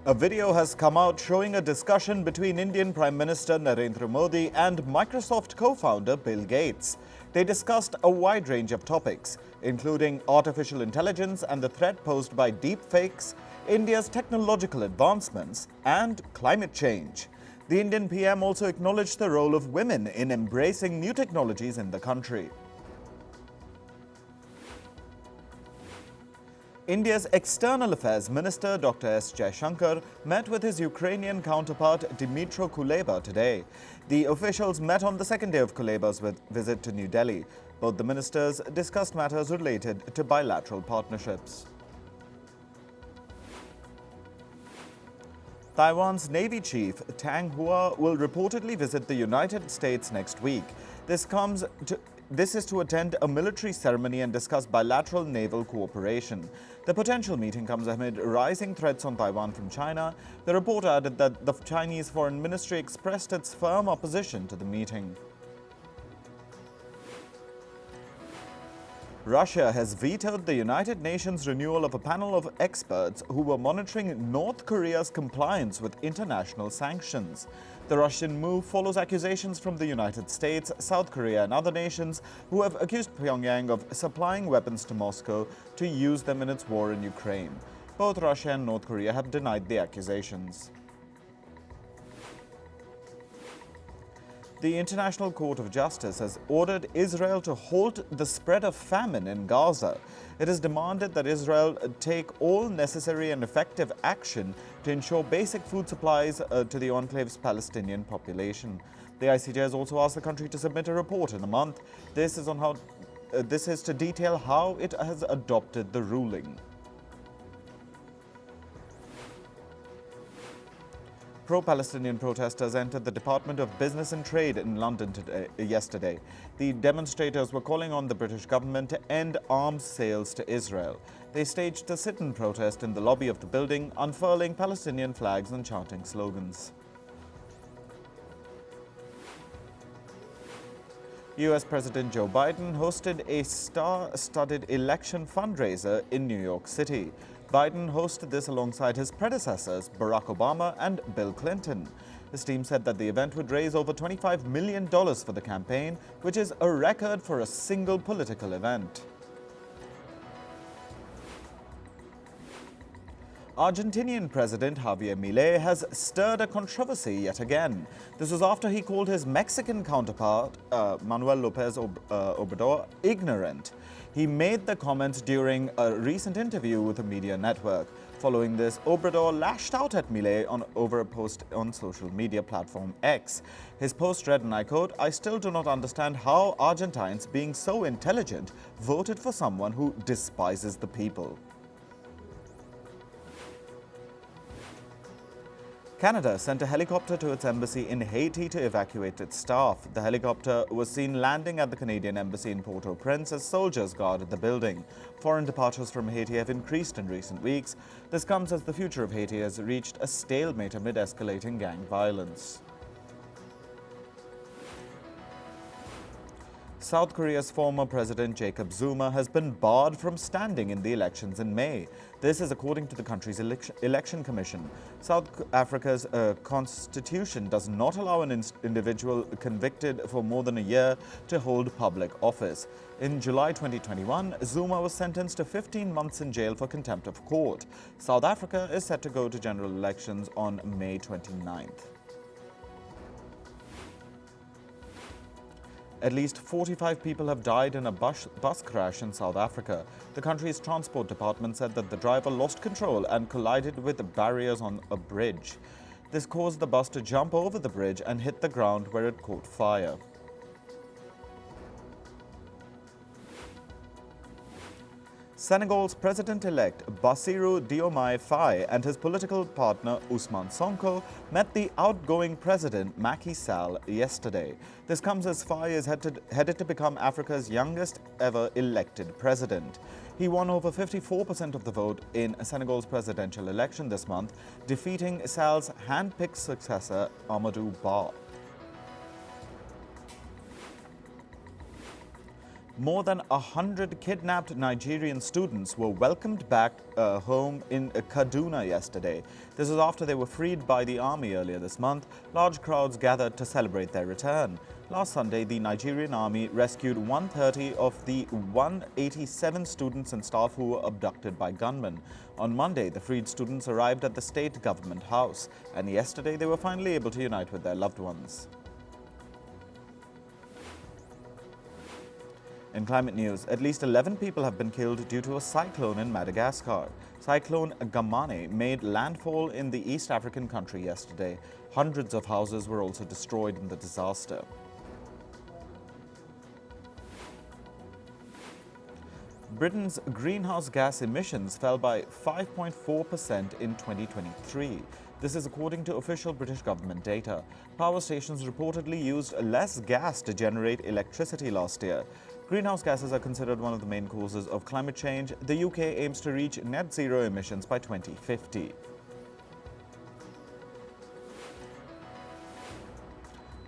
A video has come out showing a discussion between Indian Prime Minister Narendra Modi and Microsoft co-founder Bill Gates. They discussed a wide range of topics, including artificial intelligence and the threat posed by deepfakes, India's technological advancements, and climate change. The Indian PM also acknowledged the role of women in embracing new technologies in the country. India's External Affairs Minister Dr. S. Jaishankar met with his Ukrainian counterpart Dmytro Kuleba today. The officials met on the second day of Kuleba's visit to New Delhi. Both the ministers discussed matters related to bilateral partnerships. Taiwan's Navy Chief Tang Hua will reportedly visit the United States next week. This is to attend a military ceremony and discuss bilateral naval cooperation. The potential meeting comes amid rising threats on Taiwan from China. The report added that the Chinese Foreign Ministry expressed its firm opposition to the meeting. Russia has vetoed the United Nations renewal of a panel of experts who were monitoring North Korea's compliance with international sanctions. The Russian move follows accusations from the United States, South Korea and other nations who have accused Pyongyang of supplying weapons to Moscow to use them in its war in Ukraine. Both Russia and North Korea have denied the accusations. The International Court of Justice has ordered Israel to halt the spread of famine in Gaza. It has demanded that Israel take all necessary and effective action to ensure basic food supplies to the enclave's Palestinian population. The ICJ has also asked the country to submit a report in a month. This is to detail how it has adopted the ruling. Pro-Palestinian protesters entered the Department of Business and Trade in London yesterday. The demonstrators were calling on the British government to end arms sales to Israel. They staged a sit-in protest in the lobby of the building, unfurling Palestinian flags and chanting slogans. US President Joe Biden hosted a star-studded election fundraiser in New York City. Biden hosted this alongside his predecessors, Barack Obama and Bill Clinton. His team said that the event would raise over $25 million for the campaign, which is a record for a single political event. Argentinian President Javier Milei has stirred a controversy yet again. This was after he called his Mexican counterpart, Manuel López Obrador, ignorant. He made the comments during a recent interview with a media network. Following this, Obrador lashed out at Milei over a post on social media platform X. His post read, and I quote, "I still do not understand how Argentines, being so intelligent, voted for someone who despises the people." Canada sent a helicopter to its embassy in Haiti to evacuate its staff. The helicopter was seen landing at the Canadian embassy in Port-au-Prince as soldiers guarded the building. Foreign departures from Haiti have increased in recent weeks. This comes as the future of Haiti has reached a stalemate amid escalating gang violence. South Korea's former President Jacob Zuma has been barred from standing in the elections in May. This is according to the country's election commission. South Africa's constitution does not allow an individual convicted for more than a year to hold public office. In July 2021, Zuma was sentenced to 15 months in jail for contempt of court. South Africa is set to go to general elections on May 29th. At least 45 people have died in a bus crash in South Africa. The country's transport department said that the driver lost control and collided with the barriers on a bridge. This caused the bus to jump over the bridge and hit the ground where it caught fire. Senegal's president-elect Bassirou Diomaye Faye and his political partner Ousmane Sonko met the outgoing president Macky Sall yesterday. This comes as Faye is headed to become Africa's youngest ever elected president. He won over 54% of the vote in Senegal's presidential election this month, defeating Sall's hand-picked successor Amadou Ba. More than 100 kidnapped Nigerian students were welcomed back home in Kaduna yesterday. This is after they were freed by the army earlier this month. Large crowds gathered to celebrate their return. Last Sunday, the Nigerian army rescued 130 of the 187 students and staff who were abducted by gunmen. On Monday, the freed students arrived at the state government house, and yesterday they were finally able to unite with their loved ones. In climate news, at least 11 people have been killed due to a cyclone in Madagascar. Cyclone Gamane made landfall in the East African country yesterday. Hundreds of houses were also destroyed in the disaster. Britain's greenhouse gas emissions fell by 5.4% in 2023. This is according to official British government data. Power stations reportedly used less gas to generate electricity last year. Greenhouse gases are considered one of the main causes of climate change. The UK aims to reach net zero emissions by 2050.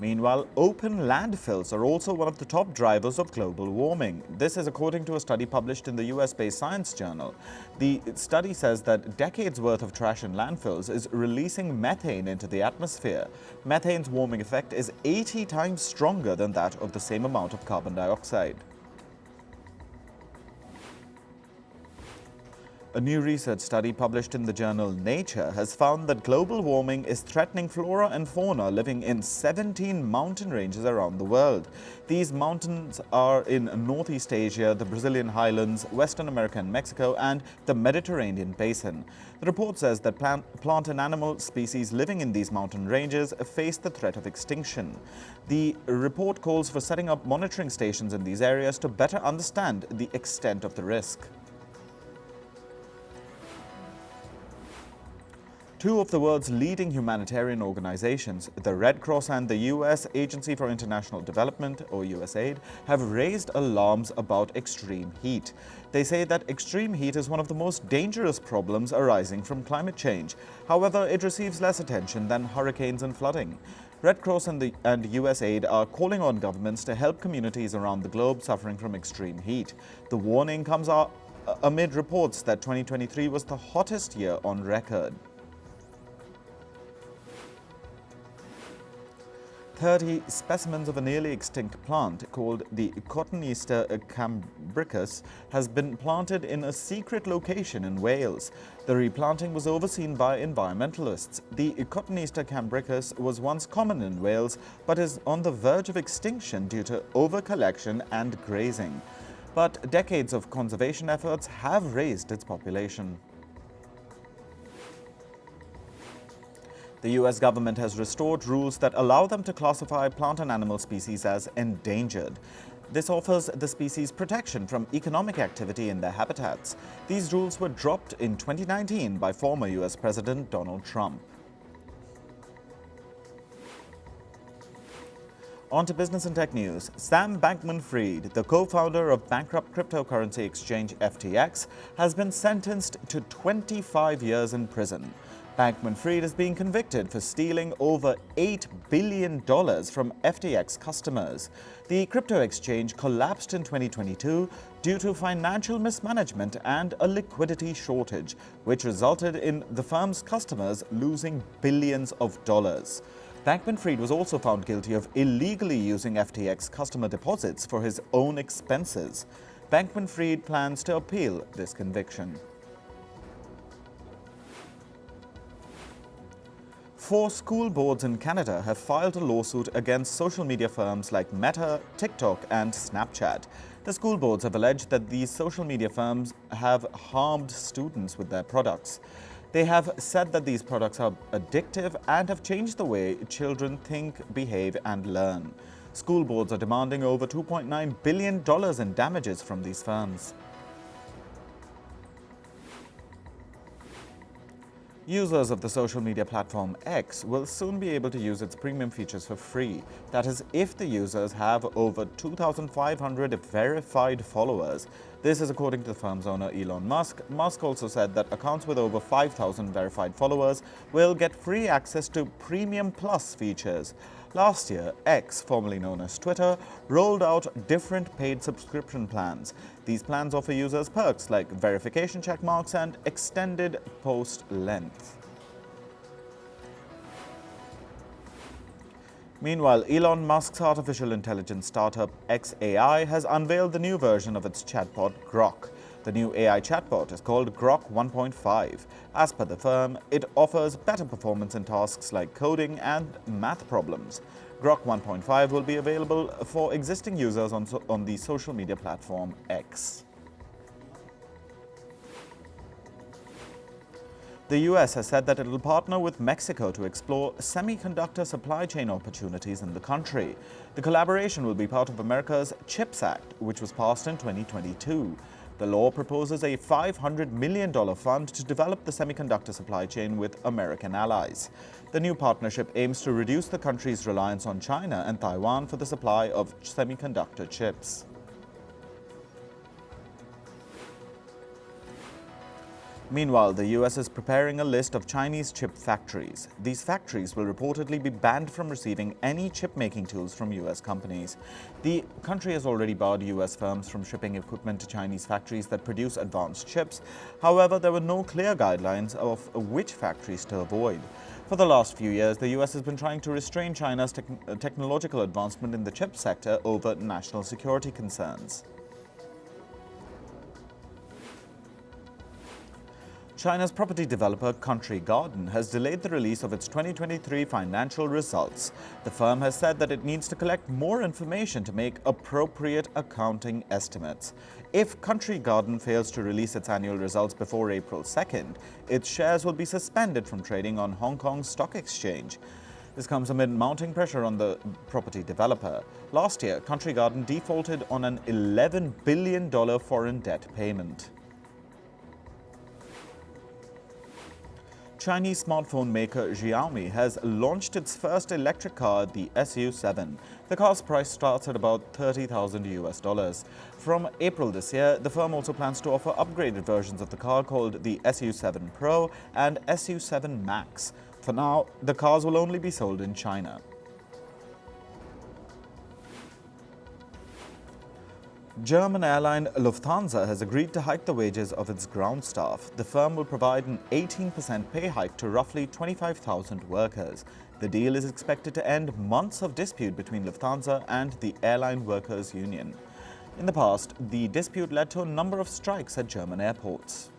Meanwhile, open landfills are also one of the top drivers of global warming. This is according to a study published in the US-based Science journal. The study says that decades' worth of trash in landfills is releasing methane into the atmosphere. Methane's warming effect is 80 times stronger than that of the same amount of carbon dioxide. A new research study published in the journal Nature has found that global warming is threatening flora and fauna living in 17 mountain ranges around the world. These mountains are in Northeast Asia, the Brazilian highlands, Western America and Mexico, and the Mediterranean basin. The report says that plant and animal species living in these mountain ranges face the threat of extinction. The report calls for setting up monitoring stations in these areas to better understand the extent of the risk. Two of the world's leading humanitarian organizations, the Red Cross and the U.S. Agency for International Development, or USAID, have raised alarms about extreme heat. They say that extreme heat is one of the most dangerous problems arising from climate change. However, it receives less attention than hurricanes and flooding. Red Cross and USAID are calling on governments to help communities around the globe suffering from extreme heat. The warning comes amid reports that 2023 was the hottest year on record. 30 specimens of a nearly extinct plant called the Cotoneaster cambricus has been planted in a secret location in Wales. The replanting was overseen by environmentalists. The Cotoneaster cambricus was once common in Wales but is on the verge of extinction due to overcollection and grazing. But decades of conservation efforts have raised its population. The US government has restored rules that allow them to classify plant and animal species as endangered. This offers the species protection from economic activity in their habitats. These rules were dropped in 2019 by former US President Donald Trump. On to business and tech news. Sam Bankman-Fried, the co-founder of bankrupt cryptocurrency exchange FTX, has been sentenced to 25 years in prison. Bankman-Fried is being convicted for stealing over $8 billion from FTX customers. The crypto exchange collapsed in 2022 due to financial mismanagement and a liquidity shortage, which resulted in the firm's customers losing billions of dollars. Bankman-Fried was also found guilty of illegally using FTX customer deposits for his own expenses. Bankman-Fried plans to appeal this conviction. 4 school boards in Canada have filed a lawsuit against social media firms like Meta, TikTok, and Snapchat. The school boards have alleged that these social media firms have harmed students with their products. They have said that these products are addictive and have changed the way children think, behave, and learn. School boards are demanding over $2.9 billion in damages from these firms. Users of the social media platform X will soon be able to use its premium features for free. That is, if the users have over 2,500 verified followers. This is according to the firm's owner Elon Musk. Musk also said that accounts with over 5,000 verified followers will get free access to Premium Plus features. Last year, X, formerly known as Twitter, rolled out different paid subscription plans. These plans offer users perks like verification checkmarks and extended post length. Meanwhile, Elon Musk's artificial intelligence startup xAI has unveiled the new version of its chatbot Grok. The new AI chatbot is called Grok 1.5. As per the firm, it offers better performance in tasks like coding and math problems. Grok 1.5 will be available for existing users on the social media platform X. The US has said that it will partner with Mexico to explore semiconductor supply chain opportunities in the country. The collaboration will be part of America's CHIPS Act, which was passed in 2022. The law proposes a $500 million fund to develop the semiconductor supply chain with American allies. The new partnership aims to reduce the country's reliance on China and Taiwan for the supply of semiconductor chips. Meanwhile, the US is preparing a list of Chinese chip factories. These factories will reportedly be banned from receiving any chip-making tools from US companies. The country has already barred US firms from shipping equipment to Chinese factories that produce advanced chips. However, there were no clear guidelines of which factories to avoid. For the last few years, the US has been trying to restrain China's technological advancement in the chip sector over national security concerns. China's property developer Country Garden has delayed the release of its 2023 financial results. The firm has said that it needs to collect more information to make appropriate accounting estimates. If Country Garden fails to release its annual results before April 2nd, its shares will be suspended from trading on Hong Kong's stock exchange. This comes amid mounting pressure on the property developer. Last year, Country Garden defaulted on an $11 billion foreign debt payment. Chinese smartphone maker Xiaomi has launched its first electric car, the SU7. The car's price starts at about $30,000 US. From April this year, the firm also plans to offer upgraded versions of the car called the SU7 Pro and SU7 Max. For now, the cars will only be sold in China. German airline Lufthansa has agreed to hike the wages of its ground staff. The firm will provide an 18% pay hike to roughly 25,000 workers. The deal is expected to end months of dispute between Lufthansa and the Airline Workers Union. In the past, the dispute led to a number of strikes at German airports.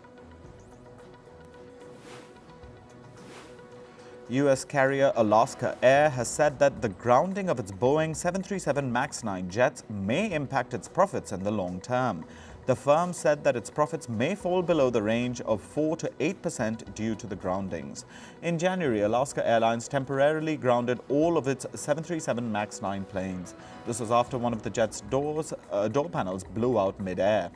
US carrier Alaska Air has said that the grounding of its Boeing 737 MAX 9 jets may impact its profits in the long term. The firm said that its profits may fall below the range of 4 to 8% due to the groundings. In January, Alaska Airlines temporarily grounded all of its 737 MAX 9 planes. This was after one of the jet's door panels blew out mid-air.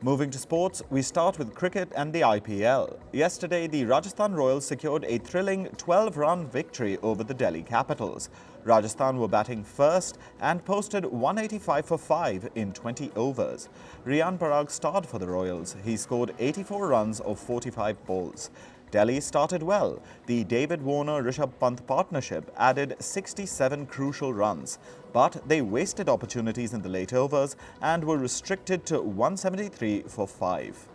Moving to sports, we start with cricket and the IPL. Yesterday, the Rajasthan Royals secured a thrilling 12-run victory over the Delhi Capitals. Rajasthan were batting first and posted 185 for 5 in 20 overs. Riyan Parag starred for the Royals. He scored 84 runs of 45 balls. Delhi started well. The David Warner-Rishabh Pant partnership added 67 crucial runs, but they wasted opportunities in the late overs and were restricted to 173 for 5.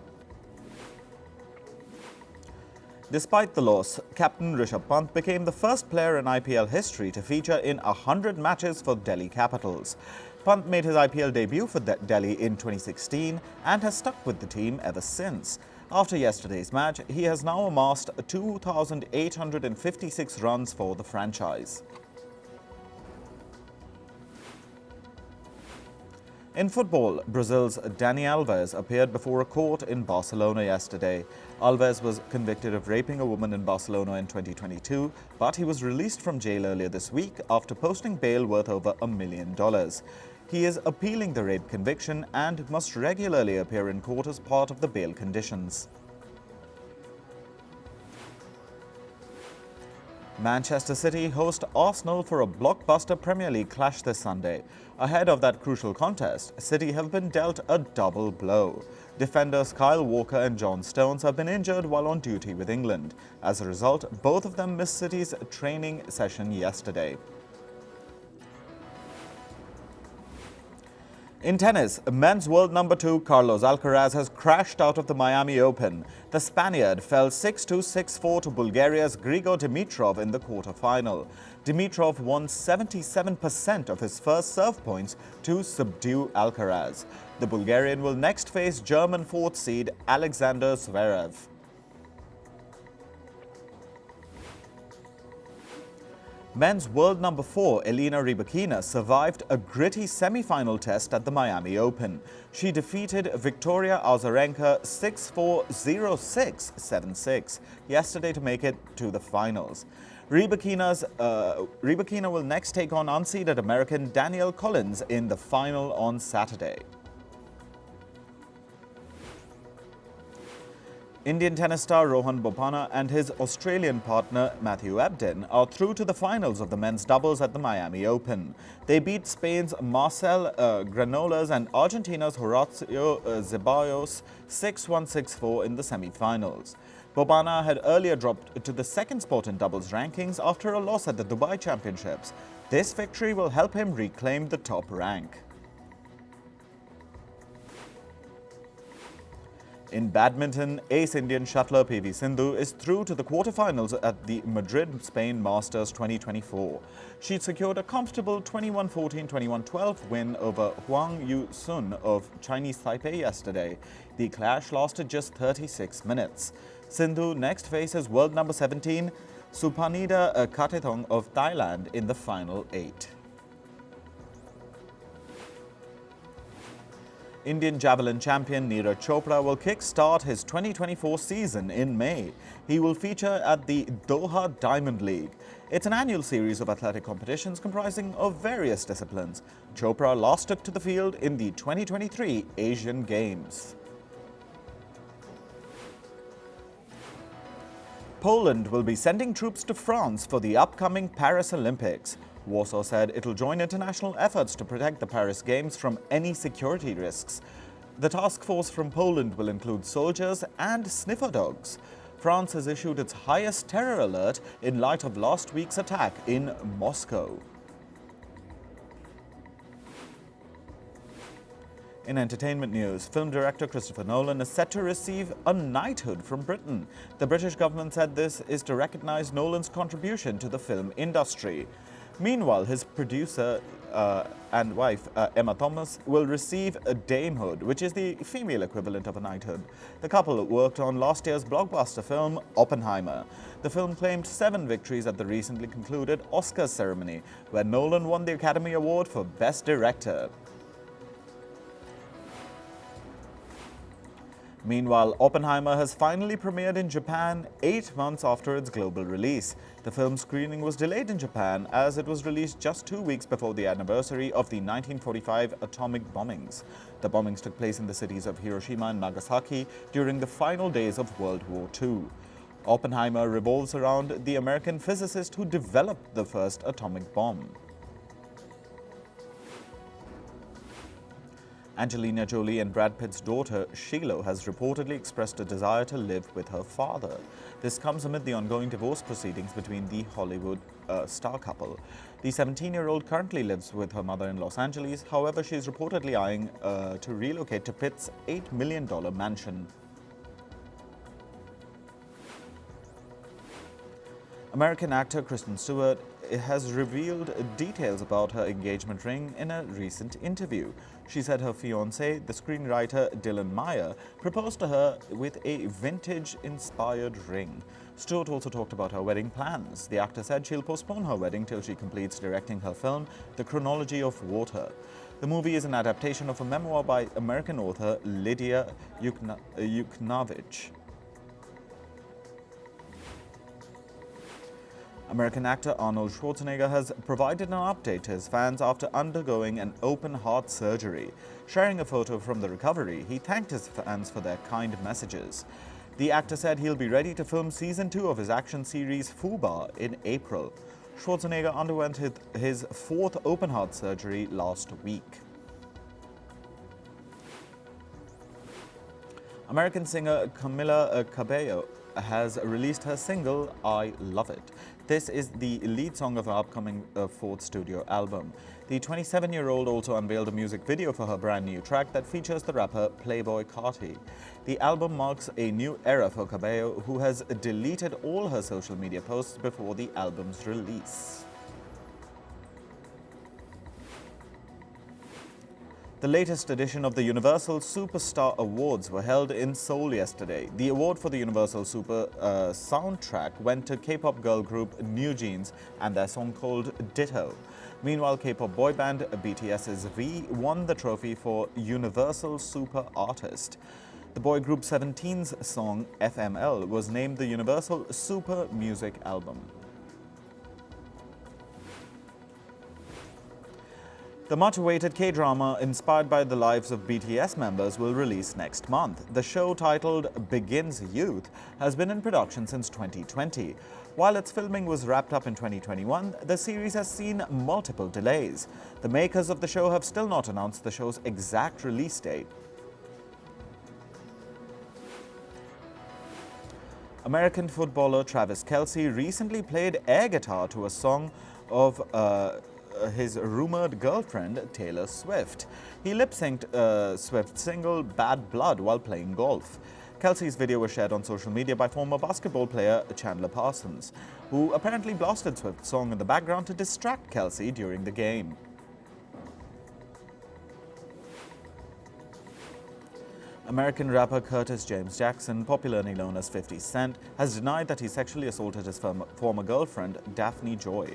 Despite the loss, captain Rishabh Pant became the first player in IPL history to feature in 100 matches for Delhi Capitals. Pant made his IPL debut for Delhi in 2016 and has stuck with the team ever since. After yesterday's match, he has now amassed 2,856 runs for the franchise. In football, Brazil's Dani Alves appeared before a court in Barcelona yesterday. Alves was convicted of raping a woman in Barcelona in 2022, but he was released from jail earlier this week after posting bail worth over $1 million. He is appealing the rape conviction and must regularly appear in court as part of the bail conditions. Manchester City host Arsenal for a blockbuster Premier League clash this Sunday. Ahead of that crucial contest, City have been dealt a double blow. Defenders Kyle Walker and John Stones have been injured while on duty with England. As a result, both of them missed City's training session yesterday. In tennis, men's world number 2 Carlos Alcaraz has crashed out of the Miami Open. The Spaniard fell 6-2, 6-4 to Bulgaria's Grigor Dmytro in the quarter-final. Dmytro won 77% of his first serve points to subdue Alcaraz. The Bulgarian will next face German 4th seed Alexander Zverev. Men's world number 4 Elena Rybakina survived a gritty semi-final test at the Miami Open. She defeated Victoria Azarenka 6-4, 0-6, 7-6 yesterday to make it to the finals. Rybakina will next take on unseeded American Danielle Collins in the final on Saturday. Indian tennis star Rohan Bopanna and his Australian partner Matthew Ebden are through to the finals of the men's doubles at the Miami Open. They beat Spain's Marcel Granollers and Argentina's Horacio Zeballos 6-1, 6-4 in the semi-finals. Bopanna had earlier dropped to the second spot in doubles rankings after a loss at the Dubai Championships. This victory will help him reclaim the top rank. In badminton, ace Indian shuttler PV Sindhu is through to the quarterfinals at the Madrid, Spain Masters 2024. She secured a comfortable 21-14, 21-12 win over Huang Yu-sun of Chinese Taipei yesterday. The clash lasted just 36 minutes. Sindhu next faces world number 17 Supanida Katethong of Thailand in the final 8. Indian javelin champion Neeraj Chopra will kick-start his 2024 season in May. He will feature at the Doha Diamond League. It's an annual series of athletic competitions comprising of various disciplines. Chopra last took to the field in the 2023 Asian Games. Poland will be sending troops to France for the upcoming Paris Olympics. Warsaw said it'll join international efforts to protect the Paris Games from any security risks. The task force from Poland will include soldiers and sniffer dogs. France has issued its highest terror alert in light of last week's attack in Moscow. In entertainment news, film director Christopher Nolan is set to receive a knighthood from Britain. The British government said this is to recognize Nolan's contribution to the film industry. Meanwhile, his producer and wife, Emma Thomas, will receive a damehood, which is the female equivalent of a knighthood. The couple worked on last year's blockbuster film, Oppenheimer. The film claimed 7 victories at the recently concluded Oscars ceremony, where Nolan won the Academy Award for Best Director. Meanwhile, Oppenheimer has finally premiered in Japan 8 months after its global release. The film's screening was delayed in Japan as it was released just 2 weeks before the anniversary of the 1945 atomic bombings. The bombings took place in the cities of Hiroshima and Nagasaki during the final days of World War II. Oppenheimer revolves around the American physicist who developed the first atomic bomb. Angelina Jolie and Brad Pitt's daughter, Shiloh, has reportedly expressed a desire to live with her father. This comes amid the ongoing divorce proceedings between the Hollywood star couple. The 17-year-old currently lives with her mother in Los Angeles. However, she is reportedly eyeing to relocate to Pitt's $8 million mansion. American actor Kristen Stewart has revealed details about her engagement ring in a recent interview. She said her fiancé, the screenwriter Dylan Meyer, proposed to her with a vintage-inspired ring. Stewart also talked about her wedding plans. The actor said she'll postpone her wedding till she completes directing her film, The Chronology of Water. The movie is an adaptation of a memoir by American author Lydia Yuknavitch. American actor Arnold Schwarzenegger has provided an update to his fans after undergoing an open-heart surgery. Sharing a photo from the recovery, he thanked his fans for their kind messages. The actor said he'll be ready to film season 2 of his action series Fuba in April. Schwarzenegger underwent his 4th open-heart surgery last week. American singer Camila Cabello has released her single, I Love It. This is the lead song of her upcoming 4th studio album. The 27-year-old also unveiled a music video for her brand new track that features the rapper Playboi Carti. The album marks a new era for Cabello, who has deleted all her social media posts before the album's release. The latest edition of the Universal Superstar Awards were held in Seoul yesterday. The award for the Universal Super soundtrack went to K-pop girl group New Jeans and their song called Ditto. Meanwhile, K-pop boy band BTS's V won the trophy for Universal Super Artist. The boy group 17's song FML was named the Universal Super Music Album. The much-awaited K-drama inspired by the lives of BTS members will release next month. The show, titled Begins Youth, has been in production since 2020. While its filming was wrapped up in 2021, the series has seen multiple delays. The makers of the show have still not announced the show's exact release date. American footballer Travis Kelce recently played air guitar to a song of his rumored girlfriend, Taylor Swift. He lip-synced Swift's single Bad Blood while playing golf. Kelce's video was shared on social media by former basketball player Chandler Parsons, who apparently blasted Swift's song in the background to distract Kelce during the game. American rapper Curtis James Jackson, popularly known as 50 Cent, has denied that he sexually assaulted his former girlfriend, Daphne Joy.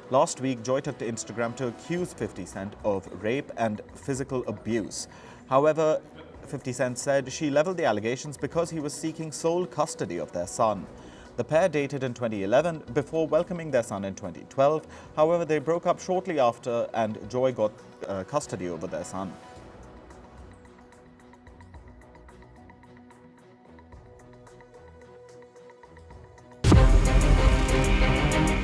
Last week, Joy took to Instagram to accuse 50 Cent of rape and physical abuse. However, 50 Cent said she leveled the allegations because he was seeking sole custody of their son. The pair dated in 2011 before welcoming their son in 2012. However, they broke up shortly after and Joy got custody over their son.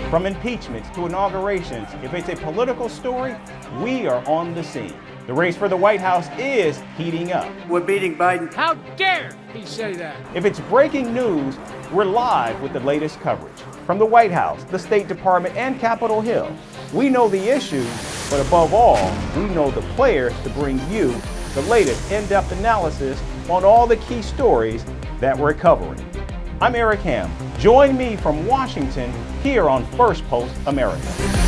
From impeachments to inaugurations, if it's a political story, we are on the scene. The race for the White House is heating up. We're beating Biden. How dare he say that? If it's breaking news, we're live with the latest coverage. From the White House, the State Department, and Capitol Hill, we know the issues, but above all, we know the players to bring you the latest in-depth analysis on all the key stories that we're covering. I'm Eric Ham. Join me from Washington here on Firstpost America.